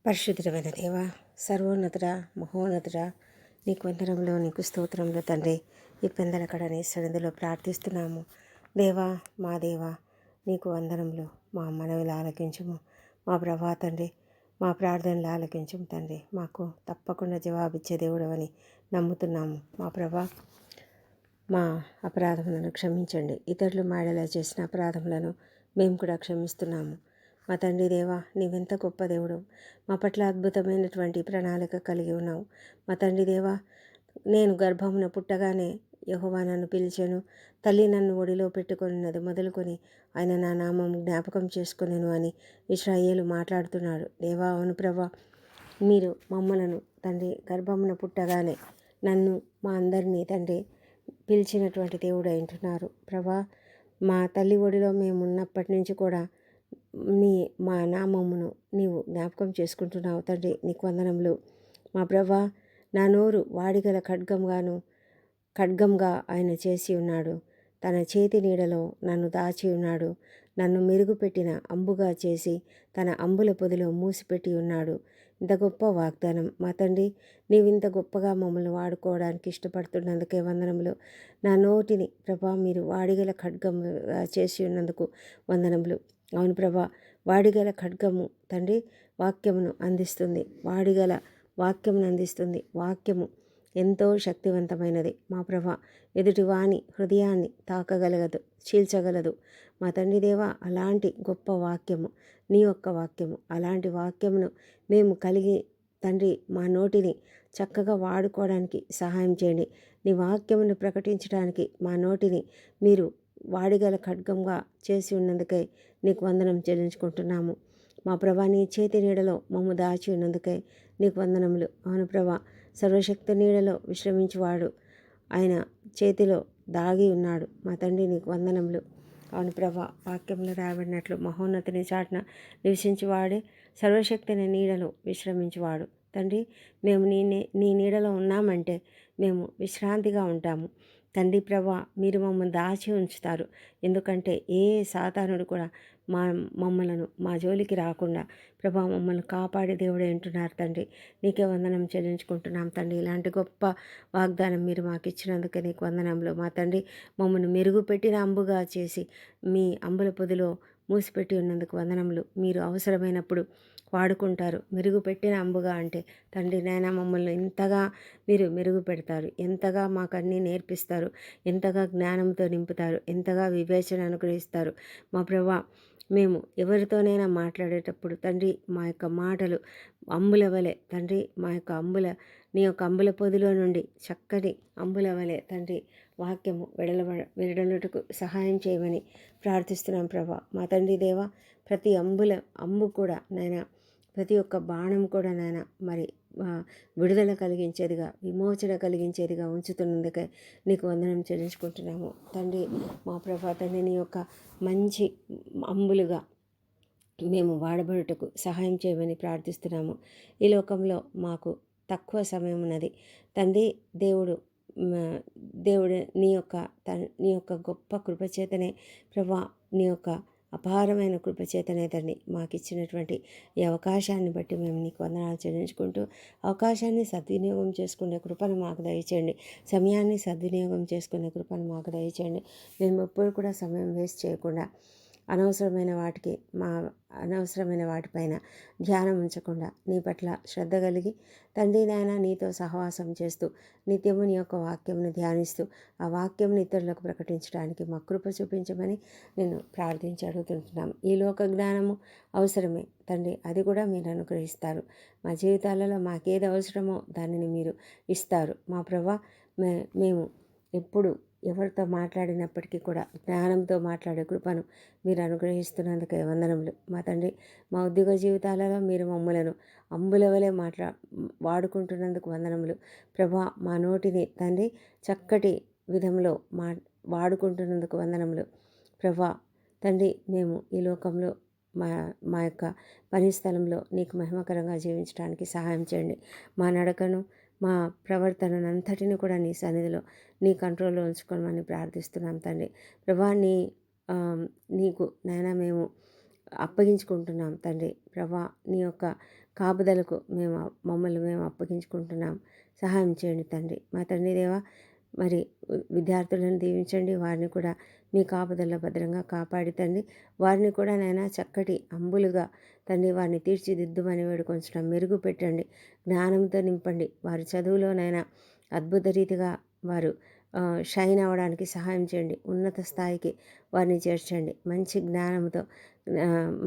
పరిశుద్ధమైన దేవ, సర్వోన్నతుడ, మహోన్నతుడ, నీకు వందనంలో, నీకు స్తోత్రంలో తండ్రి. ఈ పెందల కడని సన్నిధిలో ప్రార్థిస్తున్నాము. దేవా, మా దేవా, నీకు వందనంలో మా మనవిలు ఆలకించుము. మా ప్రభా తండ్రి, మా ప్రార్థనలు ఆలకించుము తండ్రి. మాకు తప్పకుండా జవాబిచ్చే దేవుడవని నమ్ముతున్నాము. మా ప్రభా, మా అపరాధములను క్షమించండి. ఇతరులు మాడేలా చేసిన అపరాధములను మేము కూడా క్షమిస్తున్నాము. మా తండ్రి దేవా, నీవెంత గొప్ప దేవుడు. మా పట్ల అద్భుతమైనటువంటి ప్రణాళిక కలిగి ఉన్నావు. మా తండ్రి దేవా, నేను గర్భమున పుట్టగానే యెహోవా నన్ను పిలిచెను, తల్లి నన్ను ఒడిలో పెట్టుకున్నది మొదలుకొని ఆయన నా నామం జ్ఞాపకం చేసుకునేను అని ఇశ్రాయేలు మాట్లాడుతున్నాడు. దేవా, అవును ప్రభా, మీరు మమ్మలను తండ్రి గర్భమున పుట్టగానే నన్ను మా అందరినీ తండ్రి పిలిచినటువంటి దేవుడు అంటున్నారు. ప్రభా, మా తల్లి ఒడిలో మేము ఉన్నప్పటి నుంచి కూడా మా నామమును నీవు జ్ఞాపకం చేసుకుంటున్నావు తండ్రి. నీకు వందనములు. మా ప్రభా, నా నోరు వాడిగల ఖడ్గంగా ఆయన చేసి ఉన్నాడు. తన చేతి నీడలో నన్ను దాచి ఉన్నాడు. నన్ను మెరుగుపెట్టిన అంబుగా చేసి తన అంబుల పొదిలో మూసిపెట్టి ఉన్నాడు. ఇంత గొప్ప వాగ్దానం మా తండ్రి, నీవింత గొప్పగా మమ్మల్ని వాడుకోవడానికి ఇష్టపడుతున్నందుకే వందనములు. నా నోటిని ప్రభా మీరు వాడిగల ఖడ్గంగా చేసి ఉన్నందుకు వందనములు. అవును ప్రభా, వాడిగల ఖడ్గము తండ్రి వాక్యమును అందిస్తుంది. వాడిగల వాక్యమును అందిస్తుంది. వాక్యము ఎంతో శక్తివంతమైనది మా ప్రభా. ఎదుటి వాని హృదయాన్ని తాకగలగదు, చీల్చగలదు. మా తండ్రి దేవా, అలాంటి గొప్ప వాక్యము నీ యొక్క వాక్యము. అలాంటి వాక్యమును మేము కలిగి తండ్రి మా నోటిని చక్కగా వాడుకోవడానికి సహాయం చేయండి. నీ వాక్యమును ప్రకటించడానికి మా నోటిని మీరు వాడిగల ఖడ్గంగా చేసి ఉన్నందుకై నీకు వందనం చెల్లించుకుంటున్నాము. మా ప్రభా, నీ చేతి నీడలో మమ్ము దాచి ఉన్నందుకై నీకు వందనములు. అవును ప్రభా, సర్వశక్తి నీడలో విశ్రమించువాడు ఆయన చేతిలో దాగి ఉన్నాడు. మా తండ్రి, నీకు వందనములు. అవును ప్రభా, వాక్యంలో రాబడినట్లు మహోన్నతిని చాటున నివసించువాడే సర్వశక్తిని నీడలో విశ్రమించువాడు. తండ్రి, మేము నీ నీడలో ఉన్నామంటే మేము విశ్రాంతిగా ఉంటాము. తండ్రి ప్రభా, మీరు మమ్మల్ని దాచి ఉంచుతారు. ఎందుకంటే ఏ సాతానుడు కూడా మమ్మలను మా జోలికి రాకుండా ప్రభా మమ్మల్ని కాపాడే దేవుడే అంటున్నారు తండ్రి. నీకే వందనం చెల్లించుకుంటున్నాం తండ్రి. ఇలాంటి గొప్ప వాగ్దానం మీరు మాకు ఇచ్చినందుకే నీకు వందనంలో. మా తండ్రి, మమ్మల్ని మెరుగుపెట్టిన అంబుగా చేసి మీ అంబుల పొదిలో మూసిపెట్టి ఉన్నందుకు వందనములు. మీరు అవసరమైనప్పుడు వాడుకుంటారు. మెరుగుపెట్టిన అంబుగా అంటే తండ్రి నాయన, మమ్మల్ని ఎంతగా మీరు మెరుగు పెడతారు, ఎంతగా మాకు అన్నీ నేర్పిస్తారు, ఎంతగా జ్ఞానంతో నింపుతారు, ఎంతగా వివేచన అనుగ్రహిస్తారు. మా ప్రభా, మేము ఎవరితోనైనా మాట్లాడేటప్పుడు తండ్రి మా యొక్క మాటలు అంబుల వలె తండ్రి, మా యొక్క నీ యొక్క అంబుల పొదిలో నుండి చక్కని అంబుల వలె తండ్రి వాక్యము వెడలుటకు సహాయం చేయమని ప్రార్థిస్తున్నాం ప్రభా. మా తండ్రి దేవా, ప్రతి అంబు కూడా నాయన, ప్రతి ఒక్క బాణం కూడా నాయన మరి విడుదల కలిగించేదిగా, విమోచన కలిగించేదిగా ఉంచుతున్నందుకే నీకు వందనం చెల్లించుకుంటున్నాము తండ్రి. మా ప్రభా తండ్రి, నీ యొక్క మంచి అంబులుగా మేము వాడబడుటకు సహాయం చేయమని ప్రార్థిస్తున్నాము. ఈ లోకంలో మాకు తక్కువ సమయం ఉన్నది తండ్రి. దేవుడు నీ యొక్క గొప్ప కృపచేతనే ప్రభా, నీ యొక్క అపారమైన కృపచేతనే తండ్రి మాకు ఇచ్చినటువంటి ఈ అవకాశాన్ని బట్టి మేము నీకు వందనాలు చెల్లించుకుంటూ, అవకాశాన్ని సద్వినియోగం చేసుకునే కృపను మాకు దయచేయండి. సమయాన్ని సద్వినియోగం చేసుకునే కృపను మాకు దయచేయండి. మేము ఎప్పుడు కూడా సమయం వేస్ట్ చేయకుండా అనవసరమైన వాటిపైన ధ్యానం ఉంచకుండా నీ పట్ల శ్రద్ధ కలిగి తండ్రి నాయన నీతో సహవాసం చేస్తూ నిత్యము నీ యొక్క వాక్యంను ధ్యానిస్తూ ఆ వాక్యంను ఇతరులకు ప్రకటించడానికి మా కృప చూపించమని నేను ప్రార్థించి అడుగుతుంటున్నాం. ఈ లోక జ్ఞానము అవసరమే తండ్రి, అది కూడా మీరు అనుగ్రహిస్తారు. మా జీవితాలలో మాకేది అవసరమో దానిని మీరు ఇస్తారు. మా ప్రభా, మేము ఎప్పుడు ఎవరితో మాట్లాడినప్పటికీ కూడా జ్ఞానంతో మాట్లాడే కృపను మీరు అనుగ్రహిస్తున్నందుకే వందనములు. మా తండ్రి, మా ఉద్యోగ జీవితాలలో మీరు మమ్మలను అంబుల వలె వాడుకుంటున్నందుకు వందనములు. ప్రభా, మా నోటిని తండ్రి చక్కటి విధంలో వాడుకుంటున్నందుకు వందనములు. ప్రభా తండ్రి, మేము ఈ లోకంలో మా యొక్క పని స్థలంలో నీకు మహిమకరంగా జీవించడానికి సహాయం చేయండి. మా నడకను, మా ప్రవర్తనంతటిని కూడా నీ సన్నిధిలో నీ కంట్రోల్లో ఉంచుకోమని ప్రార్థిస్తున్నాం తండ్రి. ప్రభా, నీకు నాయన మేము అప్పగించుకుంటున్నాం తండ్రి. ప్రభా, నీ యొక్క కాపుదలకు మమ్మల్ని మేము అప్పగించుకుంటున్నాం. సహాయం చేయండి తండ్రి. మా తండ్రి దేవా, మరి విద్యార్థులను దీవించండి. వారిని కూడా మీ కాపుదల భద్రంగా కాపాడి తండ్రి, వారిని కూడా నైనా చక్కటి అంబులుగా తండ్రి వారిని తీర్చిదిద్దుమని వేడుకొంచున్నాం. మెరుగు పెట్టండి, జ్ఞానంతో నింపండి. వారి చదువులోనైనా అద్భుత రీతిగా వారు షైన్ అవ్వడానికి సహాయం చేయండి. ఉన్నత స్థాయికి వారిని చేర్చండి. మంచి జ్ఞానంతో,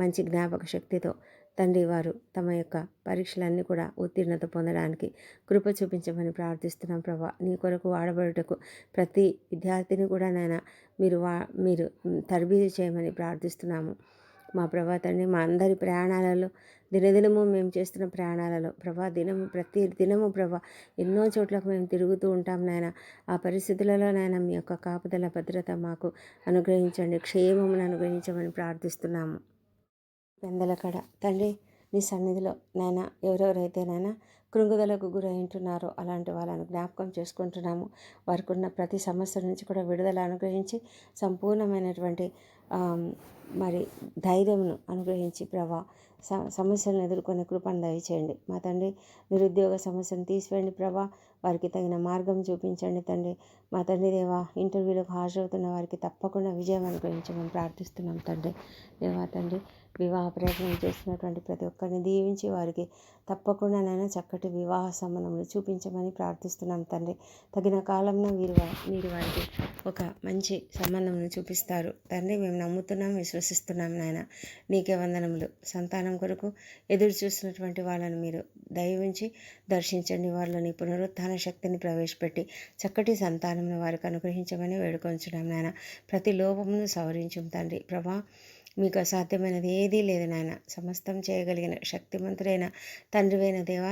మంచి జ్ఞాపక శక్తితో తండ్రి వారు తమ యొక్క పరీక్షలన్నీ కూడా ఉత్తీర్ణత పొందడానికి కృప చూపించమని ప్రార్థిస్తున్నాం ప్రభా. నీ కొరకు వాడబడుటకు ప్రతి విద్యార్థిని కూడా నాయన మీరు తరబీదు చేయమని ప్రార్థిస్తున్నాము. మా ప్రభా తండ్రి, మా అందరి ప్రయాణాలలో దినదినము మేము చేస్తున్న ప్రయాణాలలో ప్రభా, ప్రతి దినము ప్రభా ఎన్నో చోట్లకు మేము తిరుగుతూ ఉంటాం నాయన. ఆ పరిస్థితులలో నాయన మీ యొక్క కాపుదల భద్రత మాకు అనుగ్రహించండి. క్షేమమును అనుగ్రహించమని ప్రార్థిస్తున్నాము. పెందలకడ తండ్రి, నీ సన్నిధిలో నాయన ఎవరెవరైతే నాయన కృంగుదలకు గురైంటున్నారో అలాంటి వాళ్ళను జ్ఞాపకం చేసుకుంటున్నాము. వారికి ఉన్న ప్రతి సమస్య నుంచి కూడా విడుదల అనుగ్రహించి సంపూర్ణమైనటువంటి మరి ధైర్యమును అనుగ్రహించి ప్రభా సమస్యలను ఎదుర్కొనే కృపను దయచేయండి. మా తండ్రి, నిరుద్యోగ సమస్యను తీసివేయండి ప్రభా. వారికి తగిన మార్గం చూపించండి తండ్రి. మా తండ్రి దేవా, ఇంటర్వ్యూలకు హాజరవుతున్న వారికి తప్పకుండా విజయం అనుగ్రహించమని ప్రార్థిస్తున్నాం తండ్రి. దేవా తండ్రి, వివాహ ప్రయత్నం చేస్తున్నటువంటి ప్రతి ఒక్కరిని దీవించి వారికి తప్పకుండా నైనా చక్కటి వివాహ సంబంధములు చూపించమని ప్రార్థిస్తున్నాం తండ్రి. తగిన కాలంలో మీరు వారికి ఒక మంచి సంబంధమును చూపిస్తారు తండ్రి. మేము నమ్ముతున్నాం, విశ్వసిస్తున్నాం నాయన. నీకే వందనములు. సంతానం కొరకు ఎదురు చూస్తున్నటువంటి వాళ్ళని మీరు దయవుంచి దర్శించండి. వాళ్ళని పునరుత్థాన శక్తిని ప్రవేశపెట్టి చక్కటి సంతానమును వారికి అనుగ్రహించమని వేడుకొంచున్నాం నాయన. ప్రతి లోపమును సవరించుం తండ్రి. ప్రభా, మీకు అసాధ్యమైనది ఏదీ లేదు నాయన. సమస్తం చేయగలిగిన శక్తిమంతుడైన తండ్రివైన దేవా,